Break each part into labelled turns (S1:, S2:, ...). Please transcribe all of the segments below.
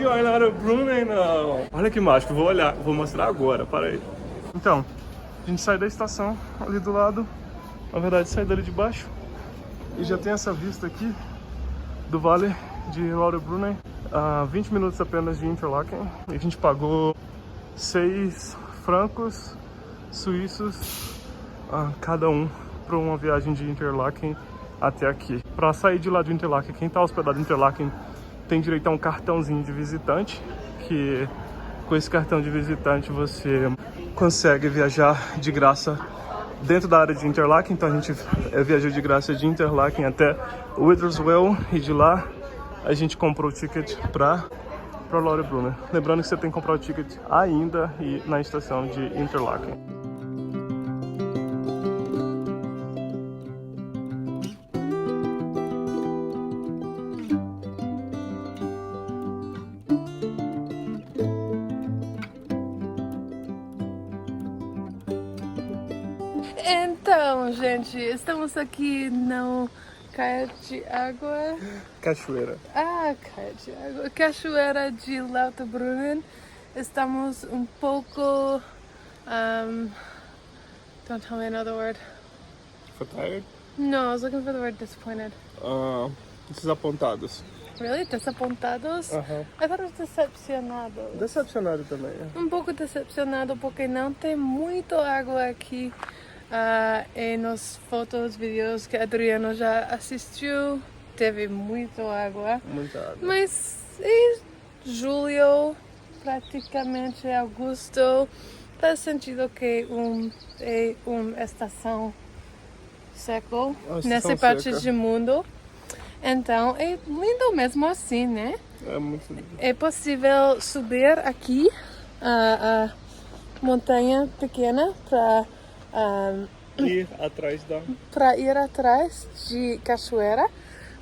S1: aqui, olha Laura Brunnen, não. Olha que mágico, vou olhar, vou mostrar agora, para aí. Então, a gente sai da estação ali do lado, na verdade sai dali de baixo, e já tem essa vista aqui do Vale de Laura Brunnen, a 20 minutos apenas de Interlaken, e a gente pagou 6 francos suíços cada um para uma viagem de Interlaken até aqui. Para sair de lá de Interlaken, quem está hospedado em Interlaken tem direito a um cartãozinho de visitante, que com esse cartão de visitante você consegue viajar de graça dentro da área de Interlaken. Então a gente viajou de graça de Interlaken até Witterswil, e de lá a gente comprou o ticket para Laura Brunnen. Lembrando que você tem que comprar o ticket ainda e na estação de Interlaken.
S2: Então, gente, estamos aqui no Caia de Água.
S1: Cachoeira.
S2: Caia de Água. Cachoeira de Lauter Brunnen. Estamos um pouco. Don't tell me another word.
S1: For tired?
S2: No, I was looking for the word disappointed.
S1: Desapontados.
S2: Really? Desapontados? I thought it was decepcionados.
S1: Decepcionado também.
S2: Um pouco decepcionado porque não tem muito água aqui. E nos fotos, vídeos que Adriano já assistiu, teve muita água.
S1: Muita água.
S2: Mas em julho, praticamente agosto, faz sentido que é uma estação seca nessa parte do mundo. Então é lindo mesmo assim, né?
S1: É muito lindo.
S2: É possível subir aqui a montanha pequena para
S1: Ir
S2: atrás de cachoeira,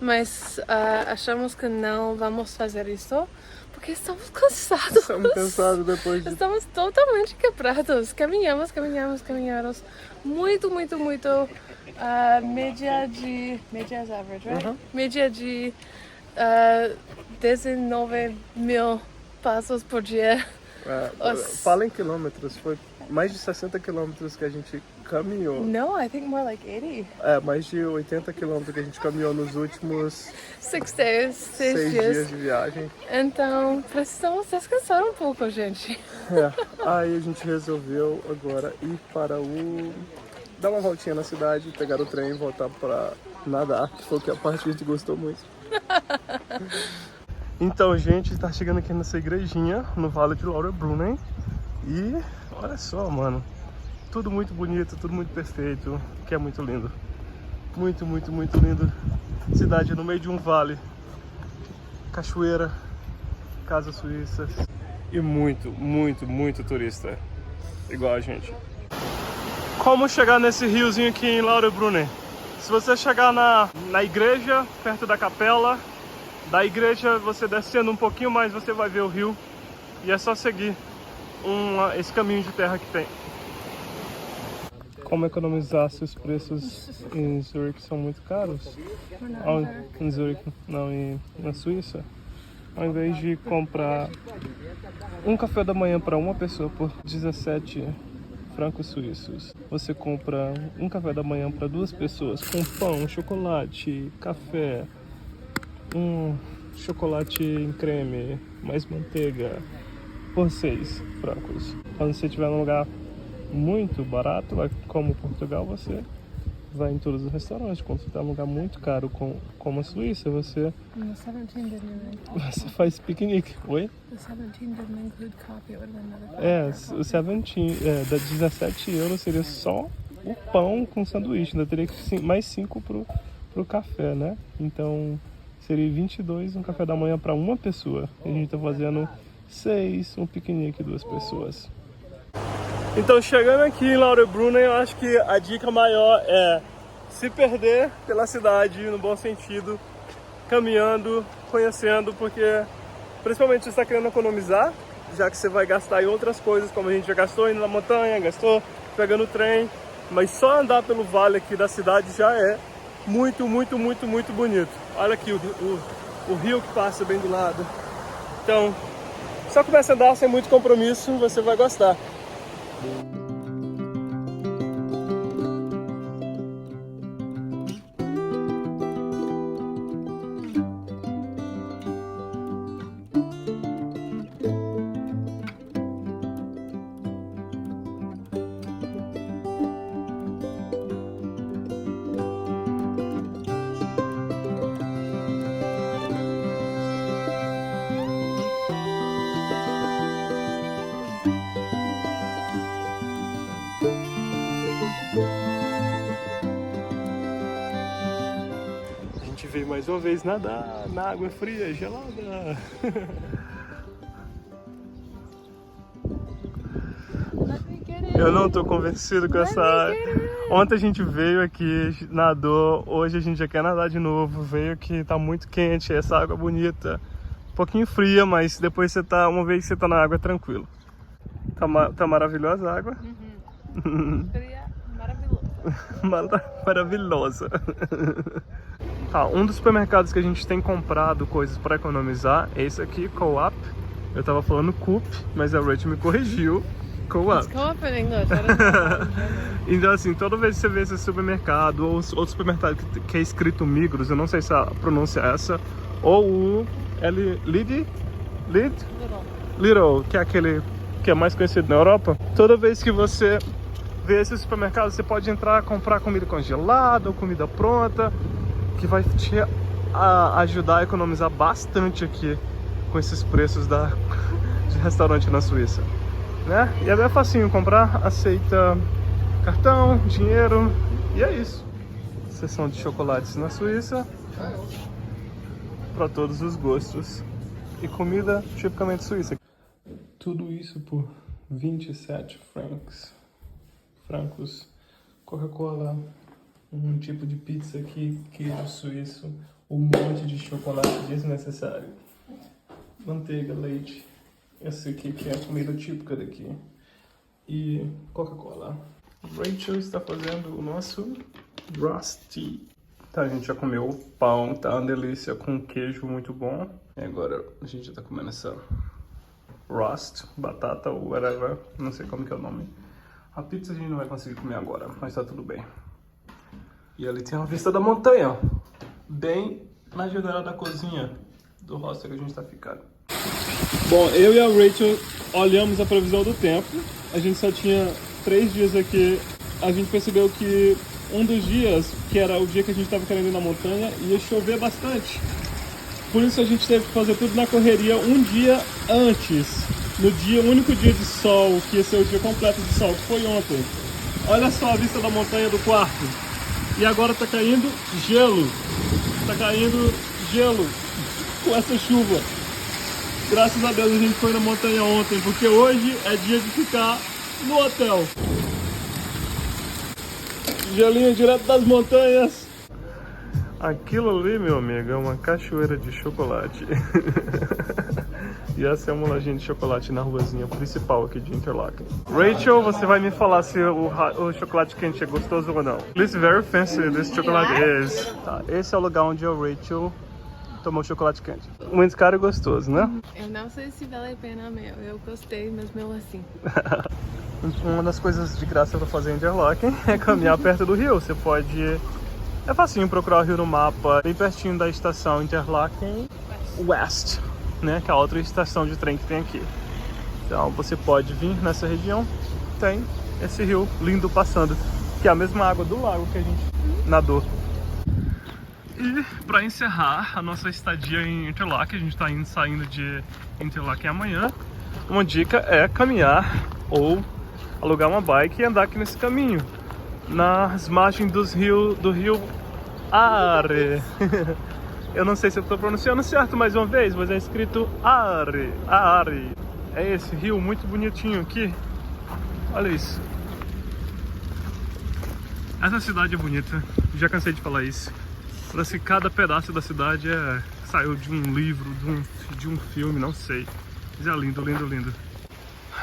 S2: mas achamos que não vamos fazer isso porque estamos cansados.
S1: Estamos cansados depois de...
S2: Estamos totalmente quebrados. Caminhamos muito. Media's average, right? Média de 19 mil passos por dia.
S1: Fala em quilômetros, foi mais de 60 quilômetros que a gente caminhou.
S2: No, I think more like 80.
S1: Mais de 80 quilômetros que a gente caminhou nos últimos
S2: 6 days, 6
S1: dias de viagem.
S2: Então, precisamos descansar um pouco, gente.
S1: Aí a gente resolveu agora ir para dar uma voltinha na cidade, pegar o trem e voltar para nadar, que foi a parte que a gente gostou muito. Então, gente, está chegando aqui nessa igrejinha, no Vale de Laura Brunnen. E olha só, mano. Tudo muito bonito, tudo muito perfeito, que é muito lindo. Muito lindo. Cidade no meio de um vale. Cachoeira, casas suíças. E muito turista. Igual a gente. Como chegar nesse riozinho aqui em Laura Brunnen? Se você chegar na igreja, perto da capela, da igreja, você descendo um pouquinho mais, você vai ver o rio. E é só seguir esse caminho de terra que tem. Como economizar se os preços em Zurique são muito caros? Em Zurique, não, na Suíça. Ao invés de comprar um café da manhã para uma pessoa por 17 francos suíços, você compra um café da manhã para 2 pessoas com pão, chocolate, café, um chocolate em creme, mais manteiga, por 6 francos. Quando você estiver num lugar muito barato, como Portugal, você vai em todos os restaurantes. Quando você está num lugar muito caro como a Suíça, você faz piquenique. Oi?
S2: The 17 didn't include coffee, it would have been another
S1: O 17, da 17 euros seria só o pão com sanduíche, ainda teria que mais 5 pro café, né? Então seria 22 um café da manhã para uma pessoa. E a gente está fazendo 6, um piquenique 2 pessoas. Então, chegando aqui em Laura Brunnen, eu acho que a dica maior é se perder pela cidade, no bom sentido, caminhando, conhecendo, porque principalmente você está querendo economizar, já que você vai gastar em outras coisas, como a gente já gastou indo na montanha, gastou pegando o trem, mas só andar pelo vale aqui da cidade já é muito bonito. Olha aqui o rio que passa bem do lado. Então, Só começa a andar sem muito compromisso, você vai gostar. Veio mais uma vez nadar na água fria, gelada. Eu não tô convencido com essa água. Ontem a gente veio aqui, nadou, hoje a gente já quer nadar de novo. Veio aqui, tá muito quente, essa água é bonita. Um pouquinho fria, mas depois você tá, uma vez que você tá na água é tranquilo. Tá maravilhosa a água?
S2: Fria, maravilhosa.
S1: Maravilhosa. Tá, um dos supermercados que a gente tem comprado coisas para economizar é esse aqui, Co-op. Eu tava falando Coop, mas a Rachel me corrigiu. Co-op.
S2: Co-op in English.
S1: Então assim, toda vez que você vê esse supermercado ou outro supermercado que é escrito Migros, eu não sei se a pronúncia é essa, ou o Lidl, que é aquele que é mais conhecido na Europa. Toda vez que você vê esse supermercado, você pode entrar, comprar comida congelada ou comida pronta, que vai te ajudar a economizar bastante aqui com esses preços de restaurante na Suíça, né? E é bem facinho comprar, aceita cartão, dinheiro, e é isso. Seção de chocolates na Suíça, para todos os gostos, e comida tipicamente suíça. Tudo isso por 27 francos, Coca-Cola, um tipo de pizza aqui, queijo suíço, um monte de chocolate desnecessário, manteiga, leite, esse aqui que é a comida típica daqui, e Coca-Cola. Rachel está fazendo o nosso Rusty. Tá, a gente já comeu o pão, tá uma delícia, com queijo muito bom. E agora a gente já tá comendo essa Rust, batata ou whatever, não sei como que é o nome. A pizza a gente não vai conseguir comer agora, mas tá tudo bem. E ali tem uma vista da montanha, bem na janela da cozinha do hostel que a gente tá ficando. Bom, eu e a Rachel olhamos a previsão do tempo. A gente só tinha 3 dias aqui. A gente percebeu que um dos dias, que era o dia que a gente estava querendo ir na montanha, ia chover bastante. Por isso a gente teve que fazer tudo na correria um dia antes. No dia, o único dia de sol, que ia ser o dia completo de sol, que foi ontem. Olha só a vista da montanha do quarto. E agora tá caindo gelo. Tá caindo gelo com essa chuva. Graças a Deus a gente foi na montanha ontem, porque hoje é dia de ficar no hotel. Gelinho direto das montanhas. Aquilo ali, meu amigo, é uma cachoeira de chocolate. E essa é uma lojinha de chocolate na ruazinha principal aqui de Interlaken. Rachel, você vai me falar se o chocolate quente é gostoso ou não. It's very fancy, this chocolate is. Tá, esse é o lugar onde a Rachel tomou chocolate quente. Muito caro e gostoso, né?
S2: Eu não sei se vale a pena, meu. Eu gostei, mas mesmo assim.
S1: Uma das coisas de graça para fazer em Interlaken é caminhar perto do rio. Você pode... É facinho procurar o rio no mapa, bem pertinho da estação Interlaken West, né? Que é a outra estação de trem que tem aqui. Então você pode vir nessa região, tem esse rio lindo passando, que é a mesma água do lago que a gente nadou. E para encerrar a nossa estadia em Interlaken, a gente está saindo de Interlaken amanhã, uma dica é caminhar ou alugar uma bike e andar aqui nesse caminho, nas margens do rio Aare. Eu não sei se eu estou pronunciando certo mais uma vez, mas é escrito Aare. Aare. É esse rio muito bonitinho aqui. Olha isso. Essa cidade é bonita, já cansei de falar isso. Parece que cada pedaço da cidade saiu de um livro, de um filme, não sei. Mas é lindo, lindo, lindo.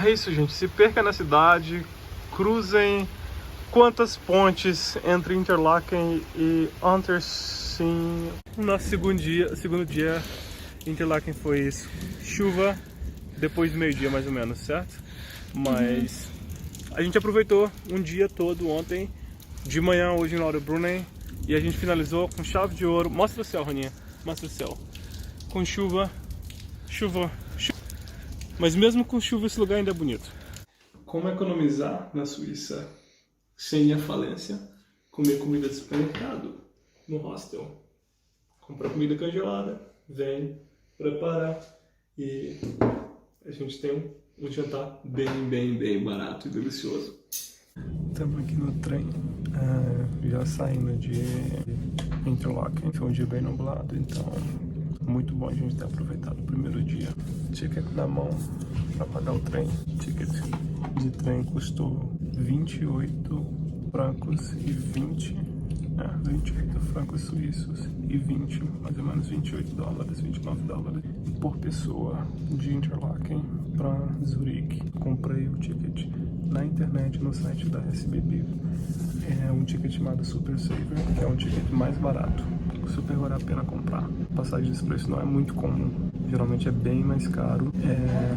S1: É isso, gente. Se perca na cidade, cruzem quantas pontes entre Interlaken e Unterseen. O nosso segundo dia em Interlaken foi isso. Chuva, depois do meio-dia mais ou menos, certo? Mas a gente aproveitou um dia todo ontem, de manhã, hoje em Laura Brunei, e a gente finalizou com chave de ouro. Mostra o céu, Roninha, mostra o céu. Com chuva. Mas mesmo com chuva esse lugar ainda é bonito. Como economizar na Suíça sem ir à falência? Comer comida de supermercado no hostel. Comprar comida congelada, vem, prepara e a gente tem um jantar bem barato e delicioso. Estamos aqui no trem, já saindo de Interlaken. Foi um dia bem nublado, então muito bom a gente ter aproveitado o primeiro dia. Ticket na mão para pagar o trem. Ticket de trem custou 28 francos e 28 francos suíços e 20, mais ou menos 28 dólares, 29 dólares por pessoa de Interlaken para Zurique. Comprei o ticket na internet, no site da SBB. É um ticket chamado Super Saver, que é um ticket mais barato. Super vale a pena comprar. Passagem desse preço não é muito comum, geralmente é bem mais caro.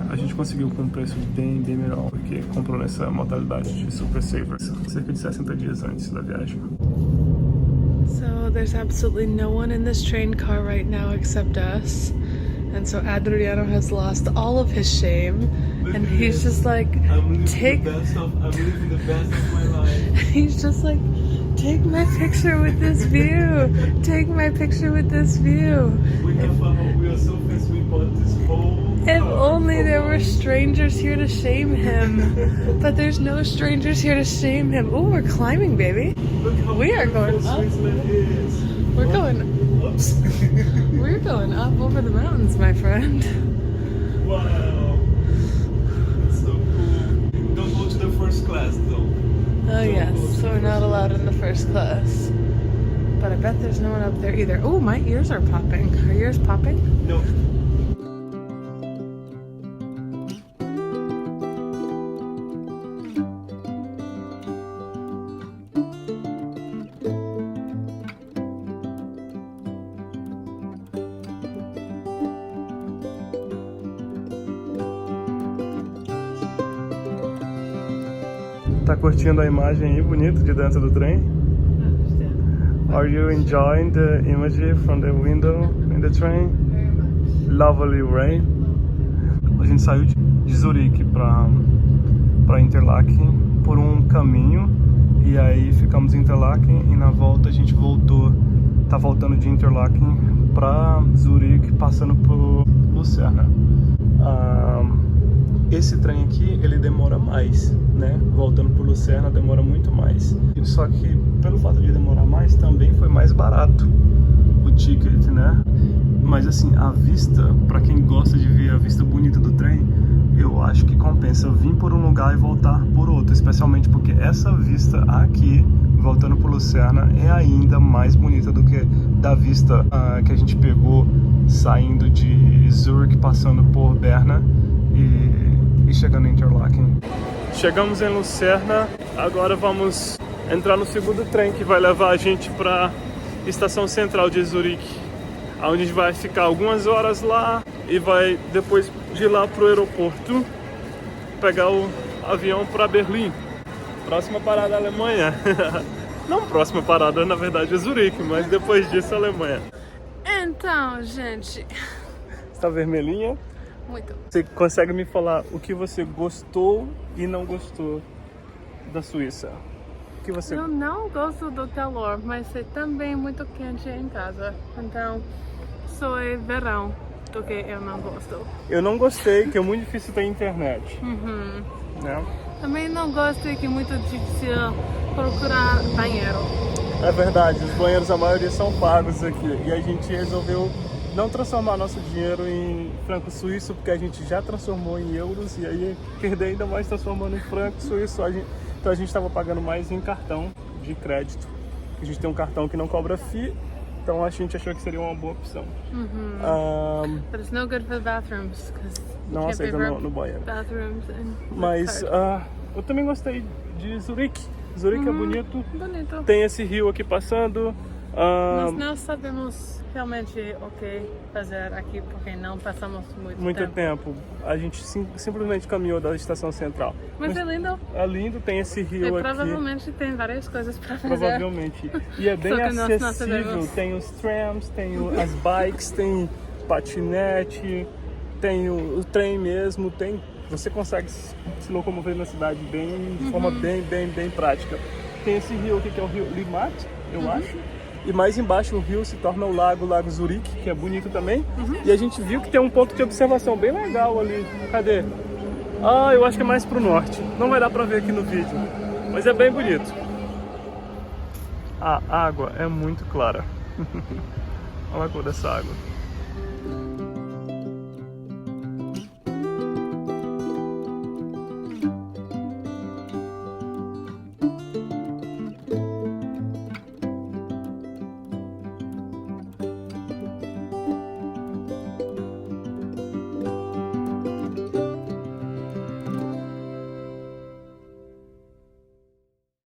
S1: A gente conseguiu com um preço bem melhor, porque comprou nessa modalidade de Super Saver, cerca de 60 dias antes da viagem.
S2: So there's absolutely no one in this train car right now except us. And so Adriano has lost all of his shame. And he's just like, I'm living the best of my life. He's just like, take my picture with this view. Take my picture with this view.
S1: We are so fancy, we bought this whole
S2: If only there were strangers here to shame him. But there's no strangers here to shame him. Oh, we're climbing, baby. We are going up. We're going.
S1: Oops.
S2: We're going up over the mountains, my friend.
S1: Wow. That's so cool. Don't go to the first class though.
S2: Oh yes, so we're not allowed in the first class. But I bet there's no one up there either. Oh, my ears are popping. Are yours popping?
S1: No. Tá curtindo a imagem aí bonita de dentro do trem? Are you enjoying the image from the window in the train?
S2: Very much.
S1: Lovely, right? A gente saiu de Zurique para Interlaken por um caminho e aí ficamos em Interlaken e na volta a gente tá voltando de Interlaken para Zurique, passando por Lucerna. Esse trem aqui, ele demora mais, né? Voltando por Lucerna demora muito mais. Só que, pelo fato de demorar mais, também foi mais barato o ticket, né? Mas assim, a vista, pra quem gosta de ver a vista bonita do trem, eu acho que compensa vir por um lugar e voltar por outro. Especialmente porque essa vista aqui, voltando por Lucerna, é ainda mais bonita do que da vista que a gente pegou saindo de Zurich, passando por Berna e chegando em Interlaken. Chegamos em Lucerna, agora vamos entrar no segundo trem que vai levar a gente para a estação central de Zurique, onde a gente vai ficar algumas horas lá e vai depois de lá para o aeroporto pegar o avião para Berlim. Próxima parada, Alemanha. Não próxima parada, na verdade é Zurique, mas depois disso Alemanha.
S2: Então, gente.
S1: Está vermelhinha?
S2: Muito.
S1: Você consegue me falar o que você gostou e não gostou da Suíça? O que você...
S2: Eu não gosto do calor, mas é também muito quente em casa. Então, só é verão do que eu não gosto.
S1: Eu não gostei, que é muito difícil ter internet. Né?
S2: Também não gosto que é muito difícil procurar banheiro.
S1: É verdade, os banheiros, a maioria são pagos aqui. E a gente resolveu não transformar nosso dinheiro em franco suíço, porque a gente já transformou em euros e aí perder ainda mais transformando em franco suíço. Então a gente estava pagando mais em cartão de crédito. A gente tem um cartão que não cobra FII, então a gente achou que seria uma boa opção.
S2: But it's no good for the bathrooms,
S1: Não aceita no banheiro. Mas eu também gostei de Zurique. Zurique é bonito.
S2: Bonito.
S1: Tem esse rio aqui passando.
S2: Nós não sabemos realmente o que fazer aqui porque não passamos muito
S1: tempo. A gente simplesmente caminhou da estação central.
S2: Mas é lindo.
S1: É lindo, tem esse rio aqui.
S2: Provavelmente tem várias coisas para fazer.
S1: Provavelmente. E é bem acessível. Tem os trams, tem as bikes, tem patinete, tem o trem mesmo, você consegue se locomover na cidade de forma bem prática. Tem esse rio aqui que é o rio Limmat, eu acho. E mais embaixo o rio se torna o Lago Zurich, que é bonito também. E a gente viu que tem um ponto de observação bem legal ali. Cadê? Ah, eu acho que é mais pro norte. Não vai dar pra ver aqui no vídeo, mas é bem bonito. A água é muito clara. Olha a cor dessa água.